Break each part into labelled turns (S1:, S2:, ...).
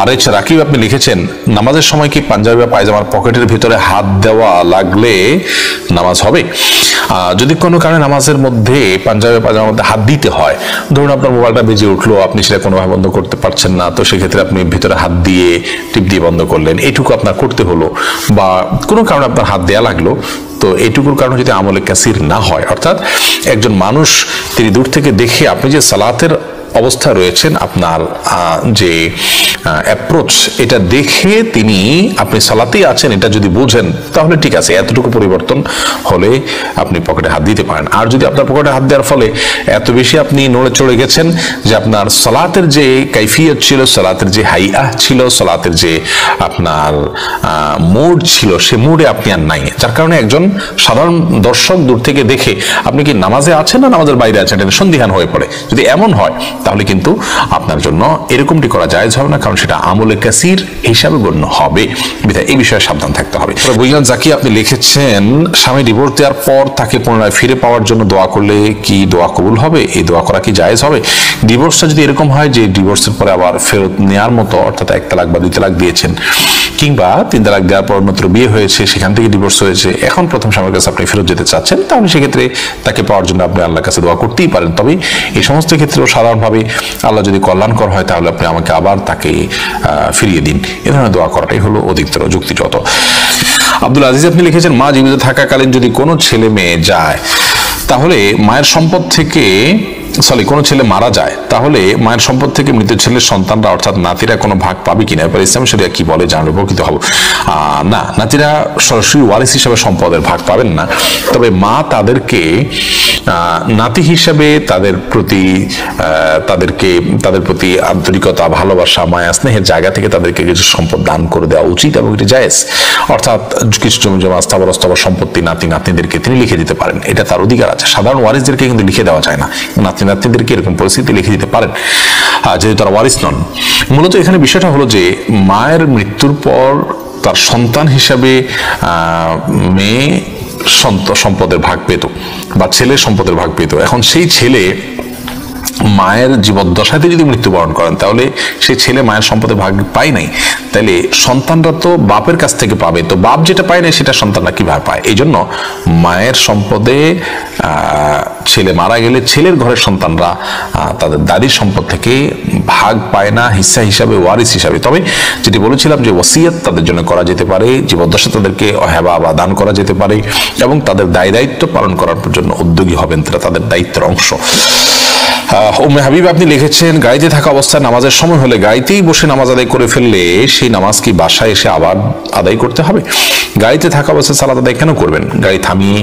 S1: আর রাকিব আপনি লিখেছেন, নামাজের সময় কি পাঞ্জাবি বা পায়জামার পকেটের ভিতরে হাত দেওয়া লাগলে নামাজ হবে? যদি কোনো কারণে নামাজের মধ্যে পাঞ্জাবি বা পায়জামার মধ্যে হাত দিতে হয়, ধরুন আপনার মোবাইলটা বেজে উঠলো, আপনি সেটা কোনোভাবে বন্ধ করতে পারছেন না, তো সেক্ষেত্রে আপনি ভিতরে হাত দিয়ে টিপ দিয়ে বন্ধ করলেন, এইটুকু আপনার করতে হলো, বা কোনো কারণে আপনার হাত দেয়া লাগলো, তো এইটুকুর কারণে যদি আমলে কাসির না হয়, অর্থাৎ একজন মানুষ তিনি দূর থেকে দেখে আপনি যে সালাতের অবস্থা রয়েছেন, আপনার যে অ্যাপ্রোচ এটা দেখে তিনি আপনি সালাতেই আছেন এটা যদি বুঝেন, তাহলে ঠিক আছে, এতটুকু পরিবর্তন হলে আপনি পকেটে হাত দিতে পারেন। আর যদি আপনার পকেটে হাত দেওয়ার ফলে এত বেশি আপনি নড়ে চড়ে গেছেন যে আপনার সালাতের যে কাইফিয়ত ছিল, সালাতের যে হাইয়া ছিল, সালাতের যে আপনার মুড ছিল, সে মুডে আপনি আর নাই, যার কারণে একজন সাধারণ দর্শক দূর থেকে দেখে আপনি কি নামাজে আছেন না নামাজের বাইরে আছেন এটা সন্দিহান হয়ে পড়ে। যদি এমন হয় তাহলে কিন্তু আপনার জন্য এরকমটি করা জায়েজ হবে না, কারণ সেটা আমলে কাসির হিসাবে গণ্য হবে। এই বিষয়ে সাবধান থাকতে হবে। বুইয়ান জাকি আপনি লিখেছেন, স্বামী ডিভোর্স দেওয়ার পর তাকে পুনরায় ফিরে পাওয়ার জন্য দোয়া করলে কি দোয়া কবুল হবে? এই দোয়া করা কি জায়েজ হবে? ডিভোর্সটা যদি এরকম হয় যে ডিভোর্সের পরে আবার ফেরত নেওয়ার মতো, অর্থাৎ 1 তালাক বা 2 তালাক দিয়েছেন, কিংবা 3 তালাক দেওয়ার পর মাত্র বিয়ে হয়েছে, সেখান থেকে ডিভোর্স হয়েছে, এখন প্রথম স্বামীর কাছে আপনি ফেরত যেতে চাচ্ছেন, তাহলে সেক্ষেত্রে তাকে পাওয়ার জন্য আপনি আল্লাহর কাছে দোয়া করতেই পারেন। তবে এই সমস্ত ক্ষেত্রেও সাধারণভাবে আল্লাহ যদি কল্যাণকর হয় তাহলে আপনি আমাকে আবার তাকে ফিরিয়ে দিন, এ ধরনের দোয়া করাটাই হলো অধিকতর যুক্তিযুক্ত। আব্দুল আজিজ আপনি লিখেছেন, মা জীবিত থাকাকালীন যদি কোনো ছেলে মেয়ে যায় তাহলে মায়ের সম্পদ থেকে কোনো ছেলে মারা যায় তাহলে মায়ের সম্পদ থেকে মৃত ছেলের সন্তানরা অর্থাৎ নাতিরা কোনো ভাগ পাবে কিনা? এবার ইসলাম শরিয়া কি বলে জানলে উপকৃত হব। না, নাতিরা সরাসরি ওয়ারিস হিসাবে সম্পদের ভাগ পাবেন না, তবে মা তাদেরকে নাতি হিসাবে তাদের প্রতি আন্তরিকতা, ভালোবাসা, মায়া স্নেহের জায়গা থেকে তাদেরকে কিছু সম্পদ দান করে দেওয়া উচিত এবং এটি জায়েজ। অর্থাৎ কিছু জমি জমা স্থাবর অস্থাবর সম্পত্তি নাতি নাতনিদেরকে তিনি লিখে দিতে পারেন, এটা তার অধিকার আছে। সাধারণ ওয়ারিসদেরকে কিন্তু লিখে দেওয়া যায় না, নাতি নাতনিদেরকে এরকম পরিস্থিতি লিখে দিতে পারেন যেহেতু তারা ওয়ারিস নন। মূলত এখানে বিষয়টা হলো যে মায়ের মৃত্যুর পর তার সন্তান হিসাবে মেয়ে সম্পদের ভাগ পেত বা ছেলে সম্পদের ভাগ পেত। এখন সেই ছেলে মায়ের জীবদ্দশাতে যদি মৃত্যুবরণ করেন তাহলে সেই ছেলে মায়ের সম্পদে ভাগ পায় নাই, তাইলে সন্তানরা তো বাপের কাছ থেকে পাবে, তো বাপ যেটা পায় না সেটা সন্তানরা কিভাবে পায়? এই জন্য মায়ের সম্পদে ছেলে মারা গেলে ছেলের ঘরের সন্তানরা তাদের দাদির সম্পদ থেকে ভাগ পায় না হিস্সা হিসাবে, ওয়ারিস হিসাবে। তবে যেটি বলেছিলাম যে ওসিয়ত তাদের জন্য করা যেতে পারে, জীবদ্দশা তাদেরকে হেবা বা দান করা যেতে পারে এবং তাদের দায়িত্ব পালন করার জন্য উদ্যোগী হবেন, তারা তাদের দায়িত্বের অংশ। উম্মে হাবিব আপনি লিখেছেন, গাড়িতে থাকা অবস্থায় নামাজের সময় হলে গাড়িতেই বসে নামাজ আদায় করে ফেললে সেই নামাজ কি বাসায় এসে আবার আদায় করতে হবে? গাড়িতে থাকা অবস্থায় সালাত আদায় কেন করবেন? গাড়ি থামিয়ে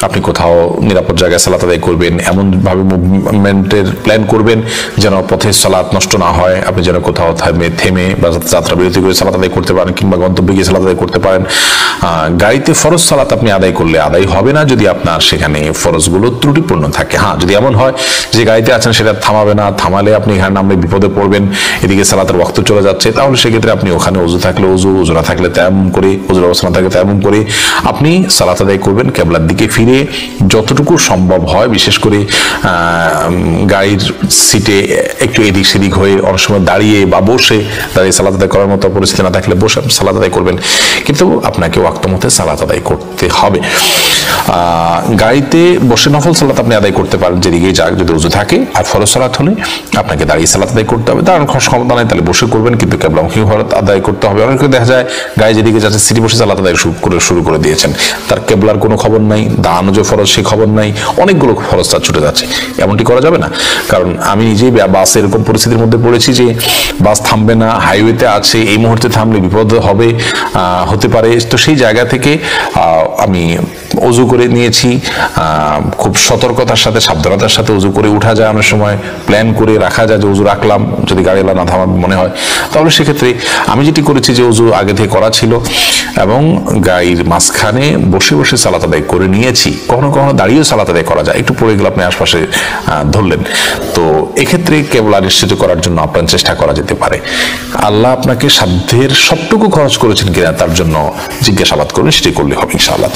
S1: আপনি কোথাও নিরাপদ জায়গায় সালাত আদায় করবেন, এমনভাবে মুভমেন্টের প্ল্যান করবেন যেন পথে সালাত নষ্ট না হয়, আপনি যেন কোথাও থেমে বা যাত্রা বিরতি করে সালাত আদায় করতে পারেন কিংবা গন্তব্যে গিয়ে সালাত আদায় করতে পারেন। গাড়িতে ফরজ সালাত আপনি আদায় করলে আদায় হবে না যদি আপনার সেখানে ফরজগুলো ত্রুটিপূর্ণ থাকে। হ্যাঁ, যদি এমন হয় যে গাড়িতে আছেন সেটা থামাবে না, থামালে আপনি এখানে নামলে বিপদে পড়বেন, এদিকে সালাতের ওয়াক্ত চলে যাচ্ছে, তাহলে সেক্ষেত্রে আপনি ওখানে ওযু থাকলে ওযু না থাকলে তায়াম্মুম করে, ওযুর অবস্থা না থাকলে তায়াম্মুম করে আপনি সালাত আদায় করবেন কিবলার দিকে ফিরে, যতটুকু সম্ভব হয়, বিশেষ করে গাড়ির সিটে একটু এদিক সেদিক হয়ে, অনেক সময় দাঁড়িয়ে বা বসে, দাঁড়িয়ে সালাত আদায় করার মতো পরিস্থিতি না থাকলে বসে সালাত আদায় করবেন, কিন্তু আপনাকে ওয়াক্ত মতে সালাত আদায় করতে হবে। গাড়িতে বসে নফল সালাত আপনি আদায় করতে পারেন যেদিকে যাক, যদি ওযু থাকে। আর ফরজ সালাত হলে আপনাকে দাঁড়িয়ে সালাত আদায় করতে হবে, দাঁড়ানোর ক্ষমতা নাই তাহলে বসে করবেন, কিন্তু কিবলামুখী হয়ে আদায় করতে হবে। অনেকে দেখা যায় গাড়ি যেদিকে যাচ্ছে সিটি বসে সালাত আদায় শুরু করে দিয়েছেন, তার কিবলার কোনো খবর নাই, দাঁড়ানো যে ফরজ সে খবর নাই, অনেকগুলো ফরজ তার ছুটে যাচ্ছে। এমনটি করা যাবে না, কারণ আমি নিজেই বাসে এরকম পরিস্থিতির মধ্যে পড়েছি যে বাস থামবে না, হাইওয়েতে আছে, এই মুহূর্তে থামলে বিপদ হতে পারে। তো সেই জায়গা থেকে আমি ওযু করে নিয়েছি, খুব সতর্কতার সাথে সাবধানতার সাথে ওযু করে উঠা যায়, অনেক সময় প্ল্যান করে রাখা যায় যে ওযু রাখলাম যদি গাড়িওয়ালা না থামাবে মনে হয়, তাহলে সেক্ষেত্রে আমি যেটি করেছি যে ওযু আগে থেকে করা ছিল এবং গাড়ির মাঝখানে বসে বসে সালাত আদায় করে নিয়েছি। কখনো কখনো দাঁড়িয়েও সালাত আদায় করা যায়, একটু পড়ে গেলে আপনি আশপাশে ধরলেন, তো এক্ষেত্রে কিবলা নিশ্চিত করার জন্য আপনার চেষ্টা করা যেতে পারে। আল্লাহ আপনাকে সাধ্যের সবটুকু খরচ করেছেন কিনা তার জন্য জিজ্ঞাসাবাদ করবেন, সেটি করলে হবে ইনশাআল্লাহ।